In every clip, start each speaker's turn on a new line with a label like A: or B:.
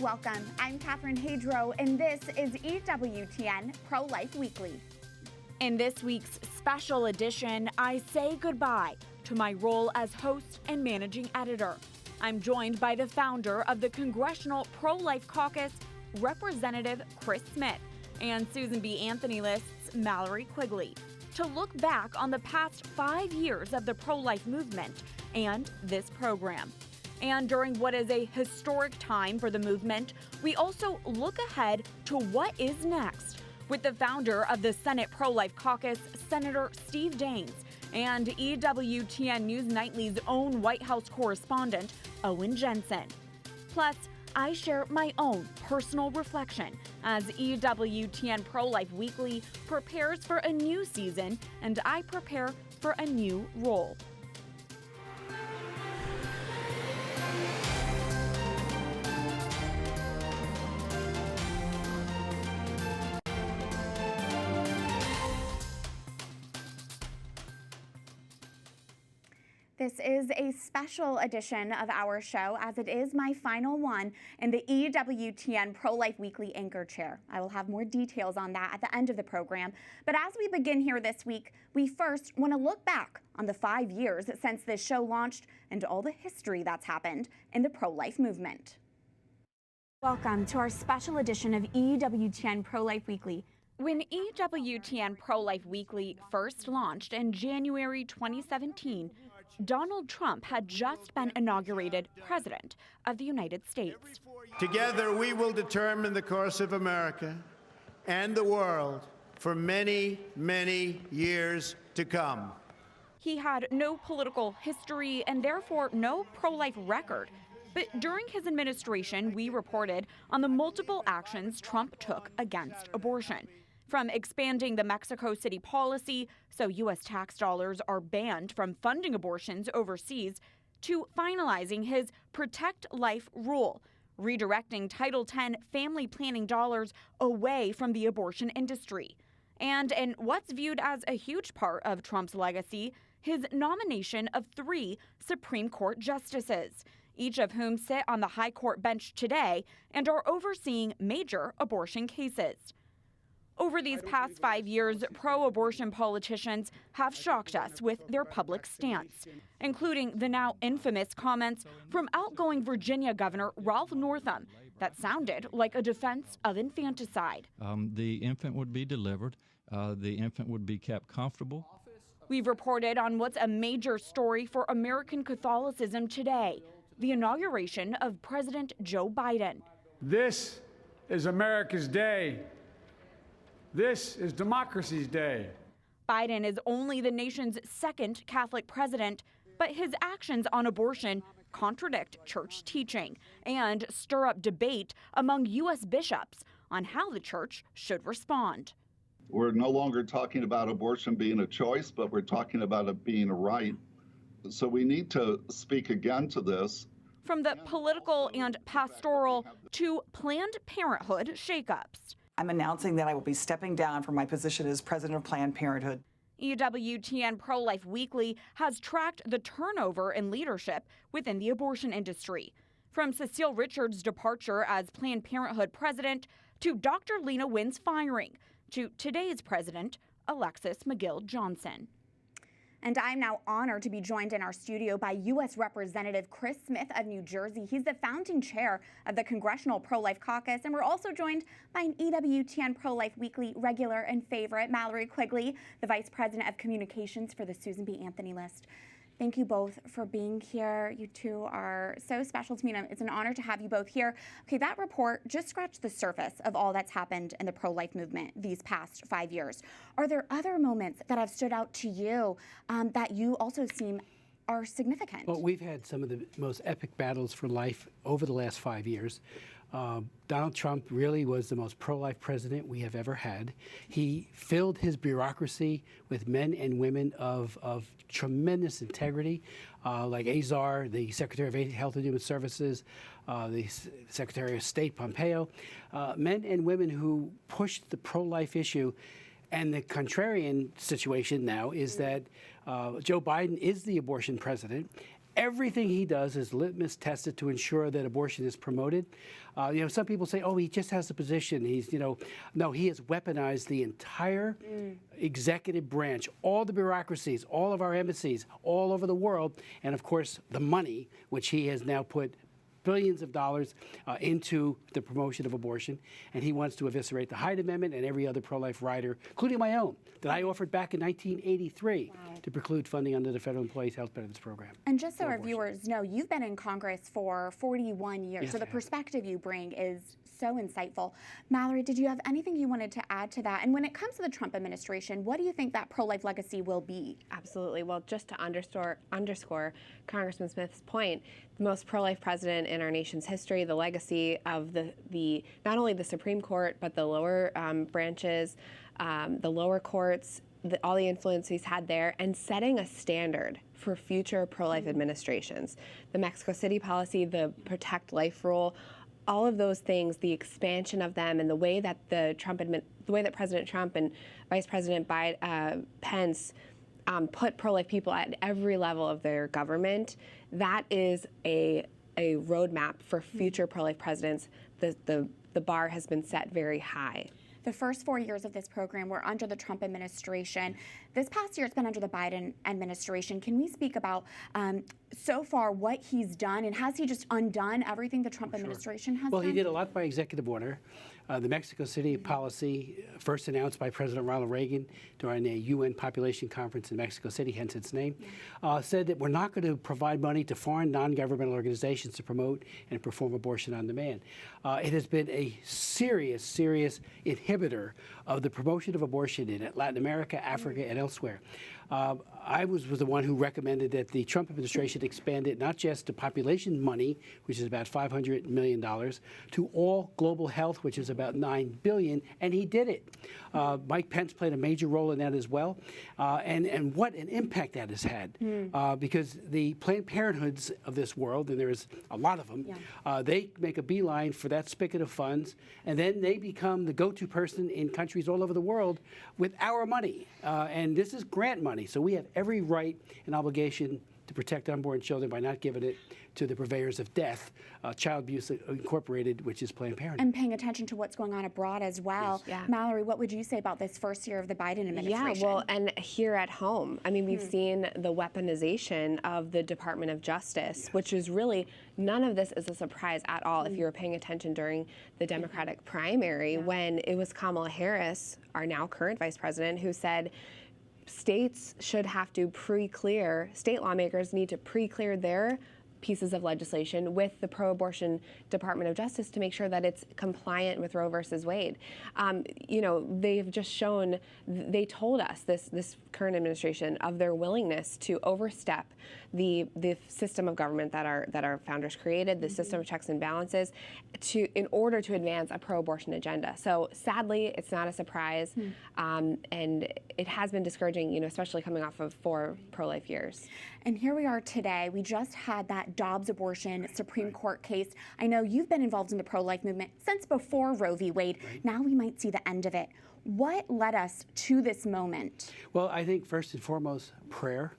A: Welcome, I'm Catherine Hadro, and this is EWTN Pro-Life Weekly. In this week's special edition, I say goodbye to my role as host and managing editor. I'm joined by the founder of the Congressional Pro-Life Caucus, Representative Chris Smith, and Susan B. Anthony List's Mallory Quigley, to look back on the past 5 years of the pro-life movement and this program. And during what is a historic time for the movement, we also look ahead to what is next with the founder of the Senate Pro-Life Caucus, Senator Steve Daines, and EWTN News Nightly's own White House correspondent, Owen Jensen. Plus, I share my own personal reflection as EWTN Pro-Life Weekly prepares for a new season and I prepare for a new role. This is a special edition of our show, as it is my final one in the EWTN Pro-Life Weekly anchor chair. I will have more details on that at the end of the program. But as we begin here this week, we first want to look back on the 5 years since this show launched and all the history that's happened in the pro-life movement. Welcome to our special edition of EWTN Pro-Life Weekly. When EWTN Pro-Life Weekly first launched in January 2017, Donald Trump had just been inaugurated President of the United States.
B: Together, we will determine the course of America and the world for many, many years to come.
A: He had no political history and therefore no pro-life record. But during his administration, we reported on the multiple actions Trump took against abortion. From expanding the Mexico City policy so U.S. tax dollars are banned from funding abortions overseas, to finalizing his Protect Life rule, redirecting Title X family planning dollars away from the abortion industry. And in what's viewed as a huge part of Trump's legacy, his nomination of 3 Supreme Court justices, each of whom sit on the high court bench today and are overseeing major abortion cases. Over these past 5 years, pro-abortion politicians have shocked us with their public stance, including the now infamous comments from outgoing Virginia Governor Ralph Northam that sounded like a defense of infanticide.
C: The infant would be delivered. The infant would be kept comfortable.
A: We've reported on what's a major story for American Catholicism today, the inauguration of President Joe Biden.
D: This is America's day. This is democracy's day.
A: Biden is only the nation's 2nd Catholic president, but his actions on abortion contradict church teaching and stir up debate among U.S. bishops on how the church should respond.
E: We're no longer talking about abortion being a choice, but we're talking about it being a right. So we need to speak again to this.
A: From the political and pastoral to Planned Parenthood shakeups.
F: I'm announcing that I will be stepping down from my position as president of Planned Parenthood.
A: EWTN Pro-Life Weekly has tracked the turnover in leadership within the abortion industry. From Cecile Richards' departure as Planned Parenthood president to Dr. Lena Wynn's firing to today's president, Alexis McGill Johnson. And I'm now honored to be joined in our studio by U.S. Representative Chris Smith of New Jersey. He's the founding chair of the Congressional Pro-Life Caucus. And we're also joined by an EWTN Pro-Life Weekly regular and favorite, Mallory Quigley, the Vice President of Communications for the Susan B. Anthony List. Thank you both for being here. You two are so special to me, and it's an honor to have you both here. Okay, that report just scratched the surface of all that's happened in the pro-life movement these past 5 years. Are there other moments that have stood out to you that you also seem are significant?
G: Well, we've had some of the most epic battles for life over the last 5 years. Donald Trump really was the most pro-life president we have ever had. He filled his bureaucracy with men and women of tremendous integrity, like Azar, the Secretary of Health and Human Services, the Secretary of State Pompeo, men and women who pushed the pro-life issue. And the contrarian situation now is that Joe Biden is the abortion president, Everything he does is litmus tested to ensure that abortion is promoted. Some people say, oh, he just has a position. He's, no, he has weaponized the entire executive branch, all the bureaucracies, all of our embassies all over the world, and of course the money, which he has now put billions of dollars into the promotion of abortion, and he wants to eviscerate the Hyde Amendment and every other pro-life rider, including my own, that I offered back in 1983 to preclude funding under the Federal Employees Health Benefits Program.
A: And just so our viewers know, you've been in Congress for 41 years,
G: yes,
A: so the perspective you bring is so insightful. Mallory, did you have anything you wanted to add to that? And when it comes to the Trump administration, what do you think that pro-life legacy will be?
H: Absolutely. Well, just to underscore Congressman Smith's point, the most pro-life president in our nation's history, the legacy of the not only the Supreme Court, but the lower branches, the lower courts, all the influence he's had there, and setting a standard for future pro-life administrations. The Mexico City policy, the Protect Life rule, all of those things, the expansion of them, and the way that President Trump and Vice President Pence put pro-life people at every level of their government, that is a roadmap for future pro-life presidents. The bar has been set very high.
A: The first 4 years of this program were under the Trump administration. This past year, it's been under the Biden administration. Can we speak about so far what he's done, and has he just undone everything the Trump administration has done?
G: Well, he did a lot by executive order. The Mexico City policy, first announced by President Ronald Reagan during a UN population conference in Mexico City, hence its name, said that we're not going to provide money to foreign non-governmental organizations to promote and perform abortion on demand. It has been a serious inhibitor of the promotion of abortion in Latin America, Africa, and elsewhere. I was the one who recommended that the Trump administration expand it not just to population money, which is about $500 million, to all global health, which is about $9 billion, and he did it. Mike Pence played a major role in that as well, and what an impact that has had, because the Planned Parenthoods of this world, and there's a lot of them, they make a beeline for that spigot of funds, and then they become the go-to person in countries all over the world with our money, and this is grant money, so we have every right and obligation to protect unborn children by not giving it to the purveyors of death, Child Abuse Incorporated, which is Planned Parenthood.
A: And paying attention to what's going on abroad as well. Yes. Yeah. Mallory, what would you say about this first year of the Biden administration?
H: Yeah, well, and here at home, I mean, we've seen the weaponization of the Department of Justice, which is really, none of this is a surprise at all if you were paying attention during the Democratic primary when it was Kamala Harris, our now current vice president, who said, states should have to state lawmakers need to pre-clear their pieces of legislation with the pro-abortion Department of Justice to make sure that it's compliant with Roe versus Wade. They've just shown, they told us, this current administration, of their willingness to overstep the system of government that our founders created, the system of checks and balances, in order to advance a pro-abortion agenda. So sadly, it's not a surprise, and it has been discouraging, especially coming off of 4 pro-life years.
A: And here we are today. We just had that Dobbs abortion Supreme Court case. I know you've been involved in the pro-life movement since before Roe v. Wade. Now we might see the end of it. What led us to this moment?
G: Well, I think first and foremost, prayer.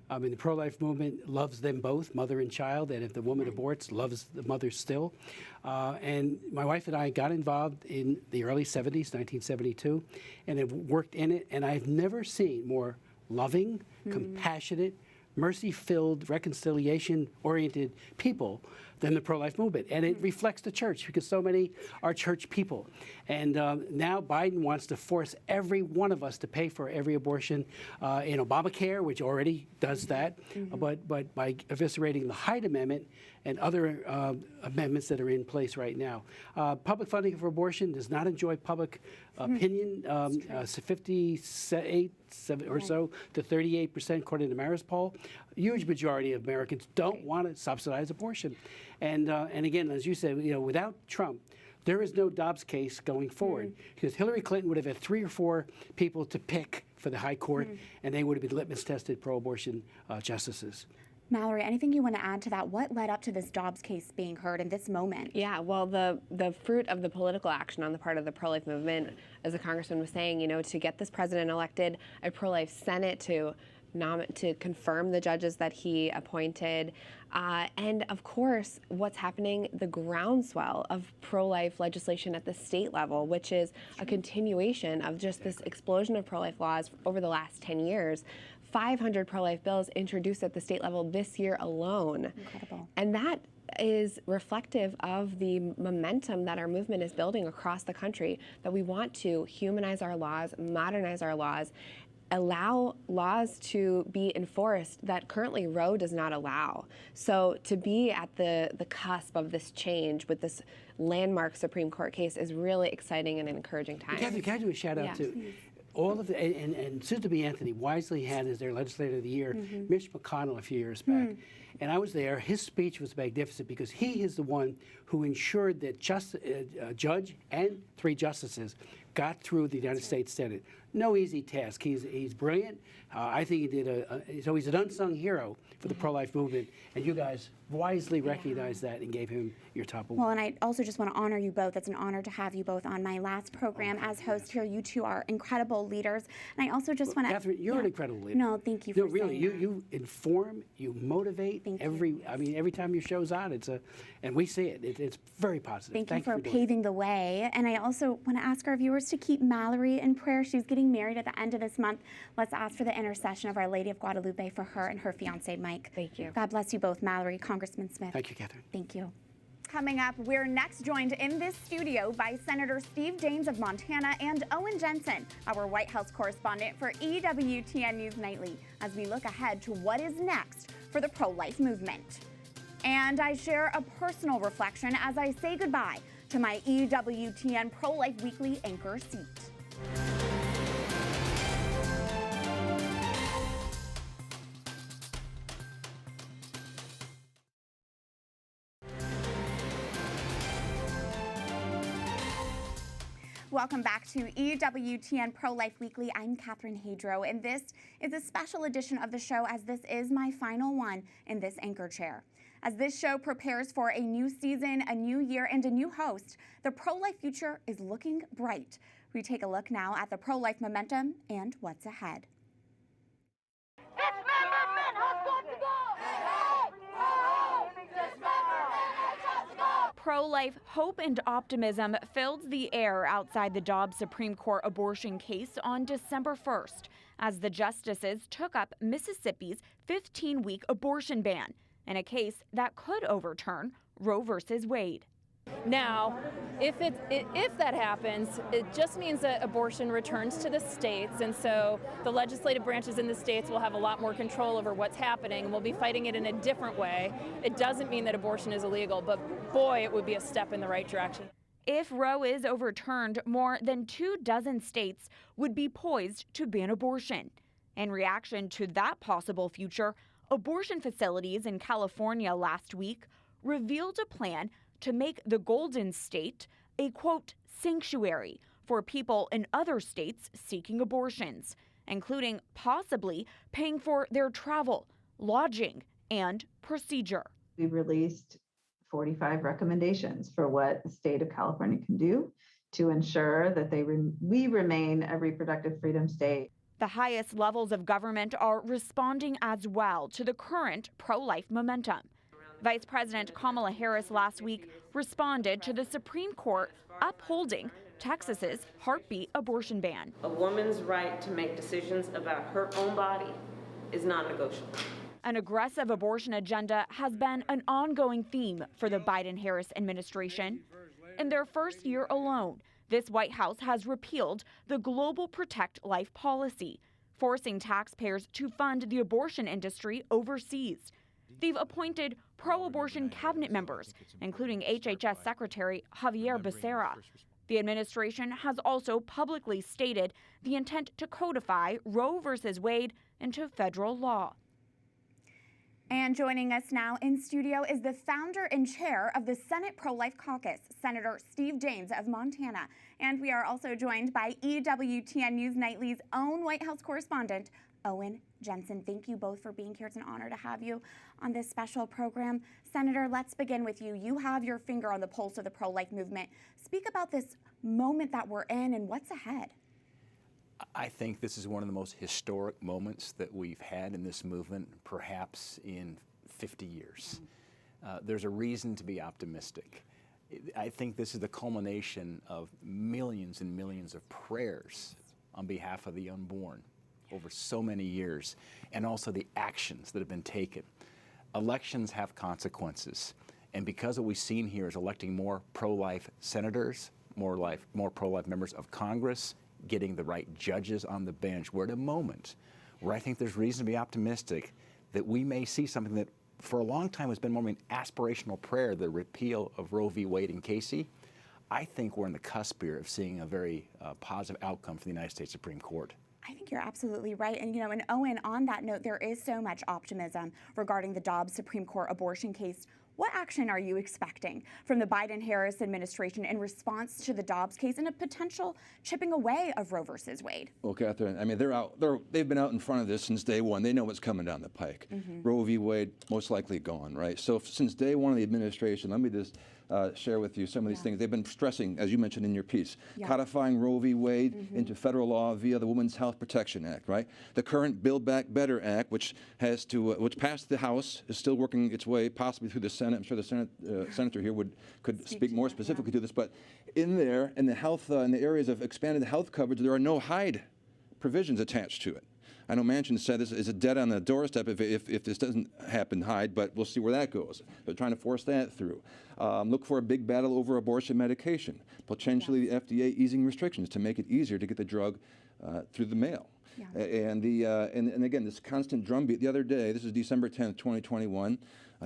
G: I mean, the pro-life movement loves them both, mother and child, and if the woman aborts, loves the mother still. And my wife and I got involved in the early 70s, 1972, and have worked in it, and I've never seen more loving, compassionate, mercy-filled, reconciliation-oriented people than the pro-life movement. And it reflects the church, because so many are church people. And now Biden wants to force every one of us to pay for every abortion in Obamacare, which already does that, but by eviscerating the Hyde Amendment and other amendments that are in place right now. Public funding for abortion does not enjoy public opinion, 58 or so to 38%, according to the Marist poll. Huge majority of Americans don't want to subsidize abortion. And again, as you said, without Trump, there is no Dobbs case going forward, because Hillary Clinton would have had 3 or 4 people to pick for the high court, and they would have been litmus-tested pro-abortion justices.
A: Mallory, anything you want to add to that? What led up to this Dobbs case being heard in this moment?
H: Yeah, well, the fruit of the political action on the part of the pro-life movement, as the congressman was saying, to get this president elected, a pro-life Senate to to confirm the judges that he appointed, and of course, what's happening, the groundswell of pro-life legislation at the state level, which is a continuation of just this explosion of pro-life laws over the last 10 years. 500 pro-life bills introduced at the state level this year alone.
A: Incredible.
H: And that is reflective of the momentum that our movement is building across the country, that we want to humanize our laws, modernize our laws, allow laws to be enforced that currently Roe does not allow. So to be at the cusp of this change with this landmark Supreme Court case is really exciting and an encouraging time.
G: Catherine, can I do a shout out to all of the, and soon-to-be Anthony wisely had as their legislator of the year, Mitch McConnell a few years back. And I was there. His speech was magnificent because he is the one who ensured that judge and 3 justices got through the United States Senate. No easy task. He's brilliant. I think he did so he's an unsung hero for the pro-life movement, and you guys wisely recognized that and gave him your top award.
I: Well, and I also just want to honor you both. It's an honor to have you both on my last program as host here. You two are incredible leaders, and I also just want to.
G: Catherine, you're an incredible leader.
I: No, thank you for
G: really,
I: saying that.
G: you inform, you motivate. Every time your show's on, and we see it. It's very positive.
I: Thank you for paving the way. And I also want to ask our viewers to keep Mallory in prayer. She's getting married at the end of this month. Let's ask for the intercession of Our Lady of Guadalupe for her and her fiancé, Mike.
H: Thank you.
I: God bless you both, Mallory, Congressman Smith.
G: Thank you, Catherine.
I: Thank you.
A: Coming up, we're next joined in this studio by Senator Steve Daines of Montana and Owen Jensen, our White House correspondent for EWTN News Nightly, as we look ahead to what is next for the pro-life movement. And I share a personal reflection as I say goodbye to my EWTN Pro-Life Weekly anchor seat. Welcome back to EWTN Pro-Life Weekly. I'm Catherine Hadro, and this is a special edition of the show as this is my final one in this anchor chair. As this show prepares for a new season, a new year, and a new host, the pro-life future is looking bright. We take a look now at the pro-life momentum and what's ahead. Pro-life hope and optimism filled the air outside the Dobbs Supreme Court abortion case on December 1st as the justices took up Mississippi's 15-week abortion ban in a case that could overturn Roe v. Wade.
J: Now, if that happens, it just means that abortion returns to the states, and so the legislative branches in the states will have a lot more control over what's happening, and we'll be fighting it in a different way. It doesn't mean that abortion is illegal, but boy, it would be a step in the right direction.
A: If Roe is overturned, more than 24 states would be poised to ban abortion. In reaction to that possible future, abortion facilities in California last week revealed a plan to make the Golden State a, quote, sanctuary for people in other states seeking abortions, including possibly paying for their travel, lodging, and procedure.
K: We released 45 recommendations for what the state of California can do to ensure that we remain a reproductive freedom state.
A: The highest levels of government are responding as well to the current pro-life momentum. Vice President Kamala Harris last week responded to the Supreme Court upholding Texas's heartbeat abortion ban.
L: A woman's right to make decisions about her own body is non-negotiable.
A: An aggressive abortion agenda has been an ongoing theme for the Biden-Harris administration. In their first year alone, this White House has repealed the Global Protect Life policy, forcing taxpayers to fund the abortion industry overseas. They've appointed pro-abortion cabinet members, including HHS Secretary Javier Becerra. The administration has also publicly stated the intent to codify Roe v. Wade into federal law. And joining us now in studio is the founder and chair of the Senate Pro-Life Caucus, Senator Steve Daines of Montana. And we are also joined by EWTN News Nightly's own White House correspondent, Owen Jensen. Thank you both for being here. It's an honor to have you on this special program. Senator, let's begin with you. You have your finger on the pulse of the pro-life movement. Speak about this moment that we're in and what's ahead.
M: I think this is one of the most historic moments that we've had in this movement, perhaps in 50 years. There's a reason to be optimistic. I think this is the culmination of millions and millions of prayers on behalf of the unborn over so many years, and also the actions that have been taken. Elections have consequences, and because what we've seen here is electing more pro-life senators, more pro-life members of Congress, getting the right judges on the bench, we're at a moment where I think there's reason to be optimistic that we may see something that for a long time has been more of an aspirational prayer, the repeal of Roe v. Wade and Casey. I think we're in the cusp here of seeing a very positive outcome for the United States Supreme Court.
I: I think you're absolutely right. And, and Owen, on that note, there is so much optimism regarding the Dobbs Supreme Court abortion case. What action are you expecting from the Biden-Harris administration in response to the Dobbs case and a potential chipping away of Roe versus Wade?
N: Well, Catherine, I mean, they've been out in front of this since day one. They know what's coming down the pike. Roe v. Wade, most likely gone, right? So since day one of the administration, let me just share with you some of these things. They've been stressing, as you mentioned in your piece, codifying Roe v. Wade into federal law via the Women's Health Protection Act, right? The current Build Back Better Act, which passed the House, is still working its way possibly through the Senate. I'm sure the senator here could speak more specifically to this. But in there, in the health, in the areas of expanded health coverage, there are no Hyde provisions attached to it. I know Manchin said this is a dead on the doorstep if this doesn't happen, Hyde, but we'll see where that goes. They're trying to force that through. Look for a big battle over abortion medication, potentially the FDA easing restrictions to make it easier to get the drug through the mail. And again, this constant drumbeat. The other day, this is December 10th, 2021,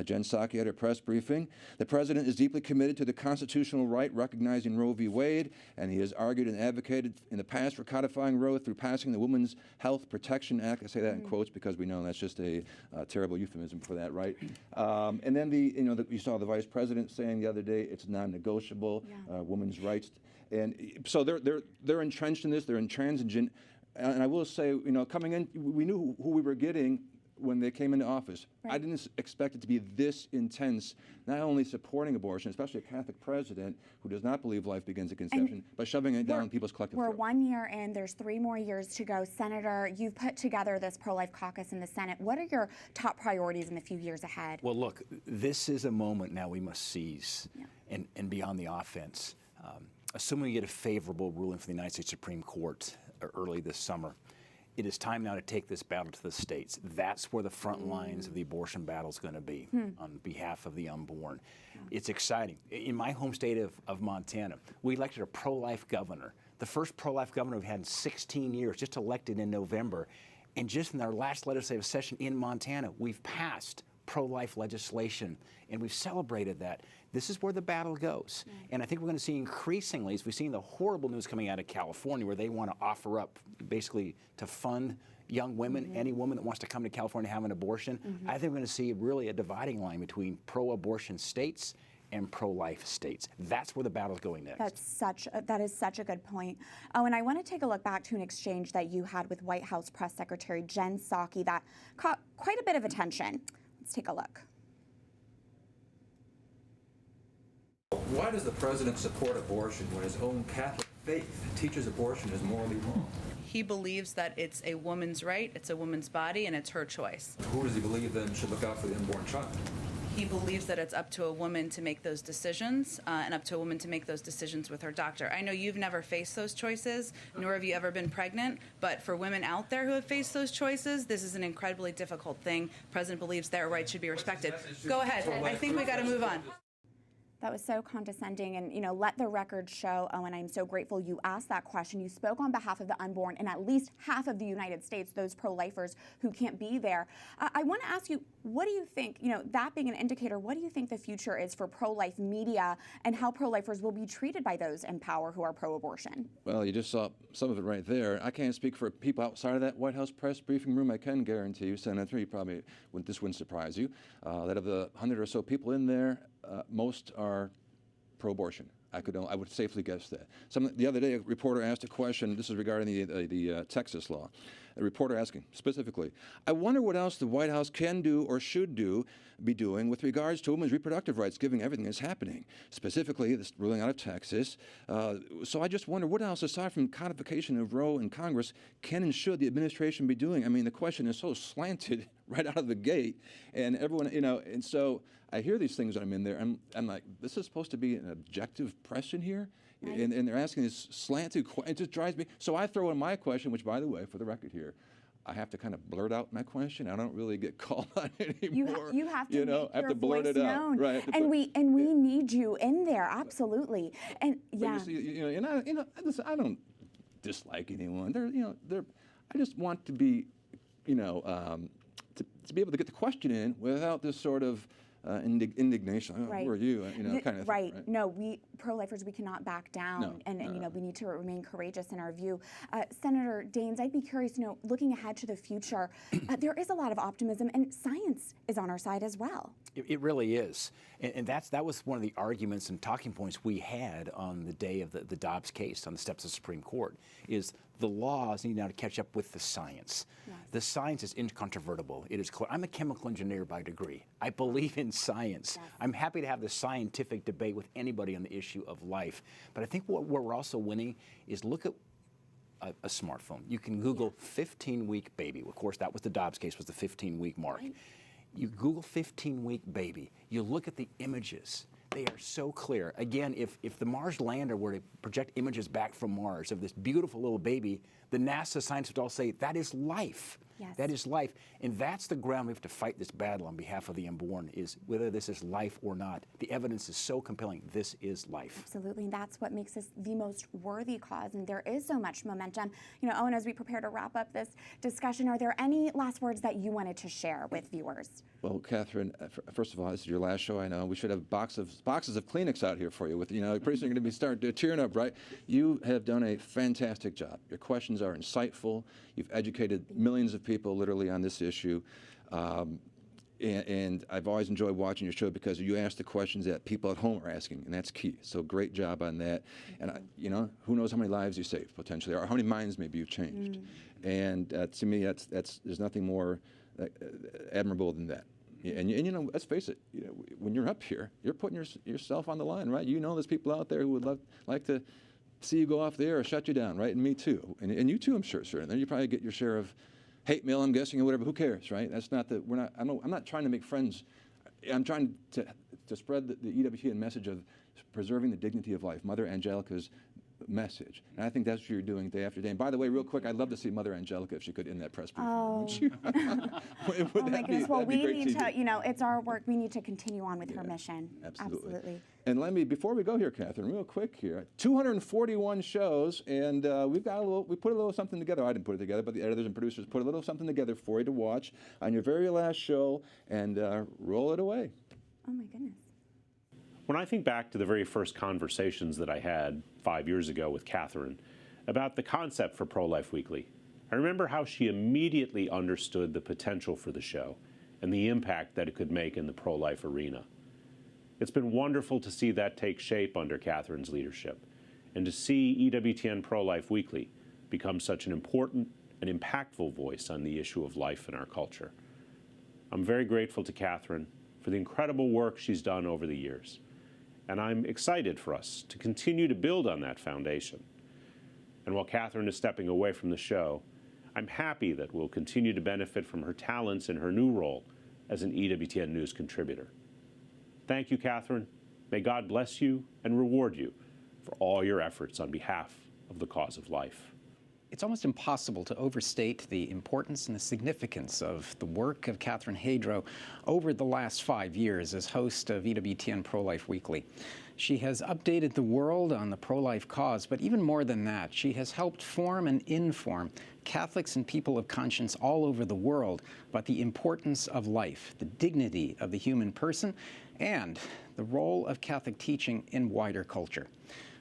N: Jen Psaki had her press briefing. The president is deeply committed to the constitutional right recognizing Roe v. Wade, and he has argued and advocated in the past for codifying Roe through passing the Women's Health Protection Act. I say that in quotes because we know that's just a terrible euphemism for that, right? And then you saw the vice president saying the other day it's non-negotiable, women's rights, and so they're entrenched in this. They're intransigent. And I will say, coming in, we knew who we were getting when they came into office. I didn't expect it to be this intense, not only supporting abortion, especially a Catholic president who does not believe life begins at conception, but shoving it down people's collective throat.
I: We're 1 year in. There's 3 more years to go. Senator, you've put together this pro-life caucus in the Senate. What are your top priorities in the few years ahead?
M: Well, look, this is a moment now we must seize and be on the offense. Assuming we get a favorable ruling from the United States Supreme Court early this summer, it is time now to take this battle to the states. That's where the front lines of the abortion battle is going to be on behalf of the unborn. It's exciting. In my home state of Montana, we elected a pro-life governor, the first pro-life governor we've had in 16 years, just elected in November. And just in our last legislative session in Montana, we've passed pro-life legislation, and we've celebrated that. This is where the battle goes. And I think we're going to see increasingly, as we've seen the horrible news coming out of California, where they want to offer up basically to fund young women, any woman that wants to come to California and have an abortion. I think we're going to see really a dividing line between pro-abortion states and pro-life states. That's where the battle's going next.
I: That is such a good point. Oh, and I want to take a look back to an exchange that you had with White House Press Secretary Jen Psaki that caught quite a bit of attention. Let's take a look.
O: Why does the president support abortion when his own Catholic faith teaches abortion is morally wrong?
P: He believes that it's a woman's right, it's a woman's body, and it's her choice.
O: Who does he believe then should look out for the unborn child?
P: He believes that it's up to a woman to make those decisions and up to a woman to make those decisions with her doctor. I know you've never faced those choices, nor have you ever been pregnant, but for women out there who have faced those choices, this is an incredibly difficult thing. The president believes their rights should be respected. Go ahead. I think we got to move on.
I: That was so condescending, and let the record show, Owen, I'm so grateful you asked that question. You spoke on behalf of the unborn and at least half of the United States, those pro-lifers who can't be there. I want to ask you, what do you think, that being an indicator, what do you think the future is for pro-life media and how pro-lifers will be treated by those in power who are pro-abortion?
N: Well, you just saw some of it right there. I can't speak for people outside of that White House press briefing room. I can guarantee you, Senator, this wouldn't surprise you, that of the 100 or so people in there, most are pro-abortion. I would safely guess that. The other day, a reporter asked a question. This is regarding the Texas law. A reporter asking specifically, I wonder what else the White House can do or should be doing with regards to women's reproductive rights, given everything that's happening, specifically this ruling out of Texas. So I just wonder what else, aside from codification of Roe in Congress, can and should the administration be doing? I mean, the question is so slanted right out of the gate, and everyone, and so I hear these things when I'm in there. I'm like, this is supposed to be an objective press in here? Right. And they're asking this slanted question. It just drives me. So I throw in my question, which, by the way, for the record here, I have to kind of blurt out my question. I don't really get called on anymore.
I: You have to make
N: I have to blurt it
I: known.
N: out, right?
I: And we need you in there, absolutely. And yeah,
N: I don't dislike anyone. I just want to be, to be able to get the question in without this sort of indignation. Oh,
I: right.
N: Who are you? Kind of
I: right.
N: Thing, right.
I: No, we pro-lifers, we cannot back down,
N: No,
I: and we need to remain courageous in our view. Senator Daines, I'd be curious, looking ahead to the future, there is a lot of optimism, and science is on our side as well.
M: It really is, and that was one of the arguments and talking points we had on the day of the Dobbs case on the steps of the Supreme Court. Is the laws need now to catch up with the science. Yes. The science is incontrovertible. It is clear. I'm a chemical engineer by degree. I believe in science. Yes. I'm happy to have the scientific debate with anybody on the issue of life. But I think what we're also winning is look at a smartphone. You can Google 15-week baby. Of course, that was the Dobbs case, was the 15-week mark. Right. You Google 15-week baby. You look at the images. They are so clear. Again, if the Mars lander were to project images back from Mars of this beautiful little baby, the NASA scientists would all say, that is life. Yes. That is life. And that's the ground we have to fight this battle on behalf of the unborn, is whether this is life or not. The evidence is so compelling. This is life.
I: Absolutely. And that's what makes this the most worthy cause. And there is so much momentum. Owen, as we prepare to wrap up this discussion, are there any last words that you wanted to share with viewers?
N: Well, Catherine, first of all, this is your last show. I know we should have boxes of Kleenex out here for you. With pretty soon you're going to be starting tearing up, right? You have done a fantastic job. Your questions are insightful. You've educated millions of people literally on this issue, and I've always enjoyed watching your show because you ask the questions that people at home are asking, and that's key. So great job on that. And who knows how many lives you saved potentially, or how many minds maybe you've changed. And to me, there's nothing more admirable than that. And let's face it, when you're up here, you're putting yourself on the line, right? There's people out there who would like to see you go off the air or shut you down, right? And me too, and you too, I'm sure, sir. And then you probably get your share of hate mail, I'm guessing, or whatever. Who cares, right? That's not the. I'm not trying to make friends. I'm trying to spread the EWTN message of preserving the dignity of life. Mother Angelica's message. And I think that's what you're doing day after day. And by the way, real quick, I'd love to see Mother Angelica if she could end that press briefing.
I: Oh, oh my goodness. Well, we need to, it's our work. We need to continue on with her mission.
N: Absolutely. And before we go here, Catherine, real quick here, 241 shows, and we put a little something together. I didn't put it together, but the editors and producers put a little something together for you to watch on your very last show, and roll it away.
I: Oh my goodness.
Q: When I think back to the very first conversations that I had 5 years ago with Catherine about the concept for Pro-Life Weekly, I remember how she immediately understood the potential for the show and the impact that it could make in the pro-life arena. It's been wonderful to see that take shape under Catherine's leadership and to see EWTN Pro-Life Weekly become such an important and impactful voice on the issue of life in our culture. I'm very grateful to Catherine for the incredible work she's done over the years. And I'm excited for us to continue to build on that foundation. And while Catherine is stepping away from the show, I'm happy that we'll continue to benefit from her talents in her new role as an EWTN News contributor. Thank you, Catherine. May God bless you and reward you for all your efforts on behalf of the cause of life.
R: It's almost impossible to overstate the importance and the significance of the work of Catherine Hadro over the last 5 years as host of EWTN Pro-Life Weekly. She has updated the world on the pro-life cause, but even more than that, she has helped form and inform Catholics and people of conscience all over the world about the importance of life, the dignity of the human person, and the role of Catholic teaching in wider culture.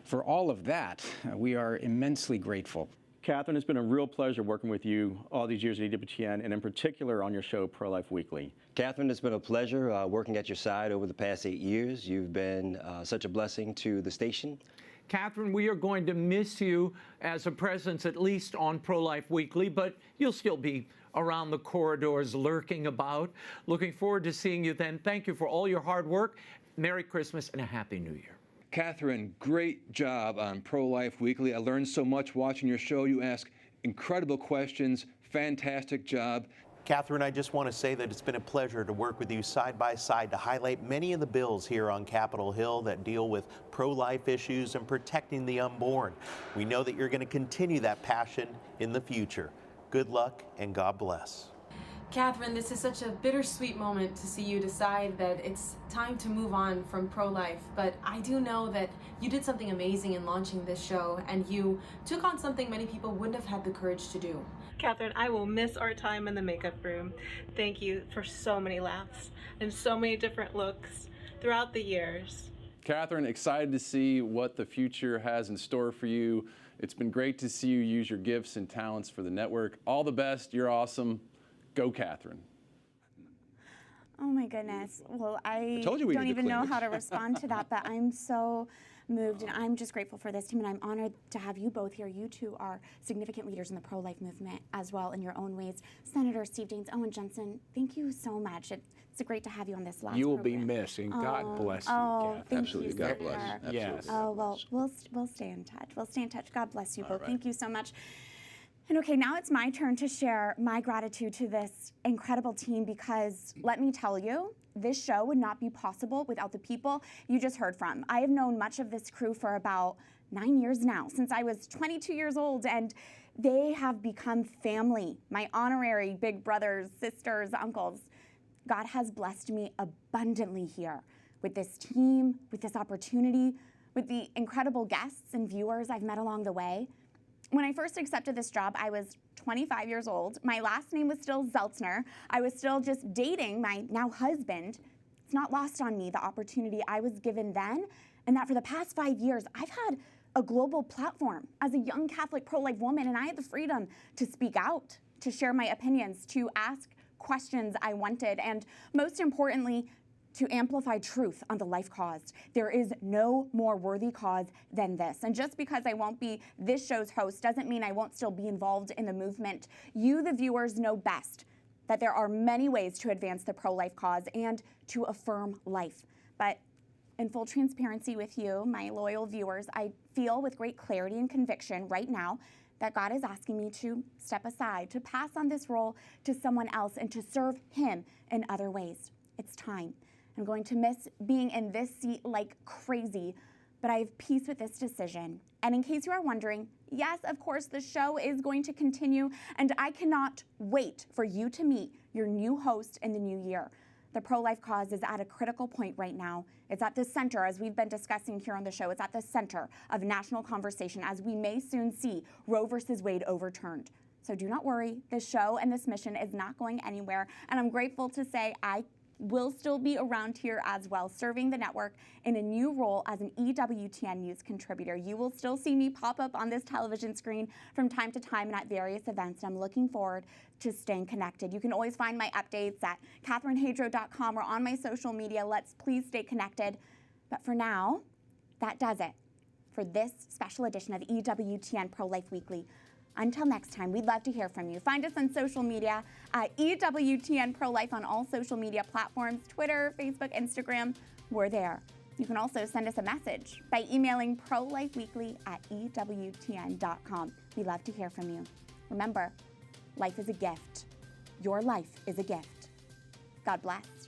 R: For all of that, we are immensely grateful.
S: Catherine, it's been a real pleasure working with you all these years at EWTN, and in particular on your show, Pro-Life Weekly.
T: Catherine, it's been a pleasure working at your side over the past 8 years. You've been such a blessing to the station.
U: Catherine, we are going to miss you as a presence, at least on Pro-Life Weekly, but you'll still be around the corridors lurking about. Looking forward to seeing you then. Thank you for all your hard work. Merry Christmas and a Happy New Year.
N: Catherine, great job on Pro-Life Weekly. I learned so much watching your show. You ask incredible questions. Fantastic job.
V: Catherine, I just want to say that it's been a pleasure to work with you side by side to highlight many of the bills here on Capitol Hill that deal with pro-life issues and protecting the unborn. We know that you're going to continue that passion in the future. Good luck and God bless.
W: Catherine, this is such a bittersweet moment to see you decide that it's time to move on from pro-life, but I do know that you did something amazing in launching this show, and you took on something many people wouldn't have had the courage to do.
X: Catherine, I will miss our time in the makeup room. Thank you for so many laughs and so many different looks throughout the years.
Y: Catherine, excited to see what the future has in store for you. It's been great to see you use your gifts and talents for the network. All the best. You're awesome. Go, Catherine.
I: Oh my goodness. Well, I
Y: told you we
I: don't
Y: needed
I: even know
Y: cleaners.
I: how to respond to that, but I'm so moved, and I'm just grateful for this team, and I'm honored to have you both here. You two are significant leaders in the pro-life movement as well in your own ways. Senator Steve Daines, Owen, Jensen, thank you so much. It's great to have you on this last
G: You will
I: program.
G: be missed, and God bless you,
I: Oh,
G: Catherine.
I: thank
N: Absolutely,
I: you,
N: God
I: sir.
N: bless. Absolutely.
G: Yes.
I: Oh, well, we'll stay in touch. We'll stay in touch. God bless you both.
N: right.
I: Thank you so much. And okay, now it's my turn to share my gratitude to this incredible team, because let me tell you, this show would not be possible without the people you just heard from. I have known much of this crew for about 9 years now, since I was 22 years old, and they have become family, my honorary big brothers, sisters, uncles. God has blessed me abundantly here with this team, with this opportunity, with the incredible guests and viewers I've met along the way. When I first accepted this job, I was 25 years old. My last name was still Zeltzner. I was still just dating my now husband. It's not lost on me the opportunity I was given then, and that for the past 5 years, I've had a global platform as a young Catholic pro-life woman, and I had the freedom to speak out, to share my opinions, to ask questions I wanted, and most importantly, to amplify truth on the life cause. There is no more worthy cause than this. And just because I won't be this show's host doesn't mean I won't still be involved in the movement. You, the viewers, know best that there are many ways to advance the pro-life cause and to affirm life. But in full transparency with you, my loyal viewers, I feel with great clarity and conviction right now that God is asking me to step aside, to pass on this role to someone else, and to serve Him in other ways. It's time. I'm going to miss being in this seat like crazy, but I have peace with this decision. And in case you are wondering, yes, of course, the show is going to continue, and I cannot wait for you to meet your new host in the new year. The pro-life cause is at a critical point right now. It's at the center, as we've been discussing here on the show, it's at the center of national conversation, as we may soon see Roe versus Wade overturned. So do not worry, this show and this mission is not going anywhere, and I'm grateful to say I will still be around here as well, serving the network in a new role as an EWTN News contributor. You will still see me pop up on this television screen from time to time and at various events, and I'm looking forward to staying connected. You can always find my updates at CatherineHadro.com or on my social media. Let's please stay connected. But for now, that does it for this special edition of EWTN Pro-Life Weekly. Until next time, we'd love to hear from you. Find us on social media at EWTN Pro-Life on all social media platforms, Twitter, Facebook, Instagram. We're there. You can also send us a message by emailing prolifeweekly@ewtn.com. We love to hear from you. Remember, life is a gift. Your life is a gift. God bless.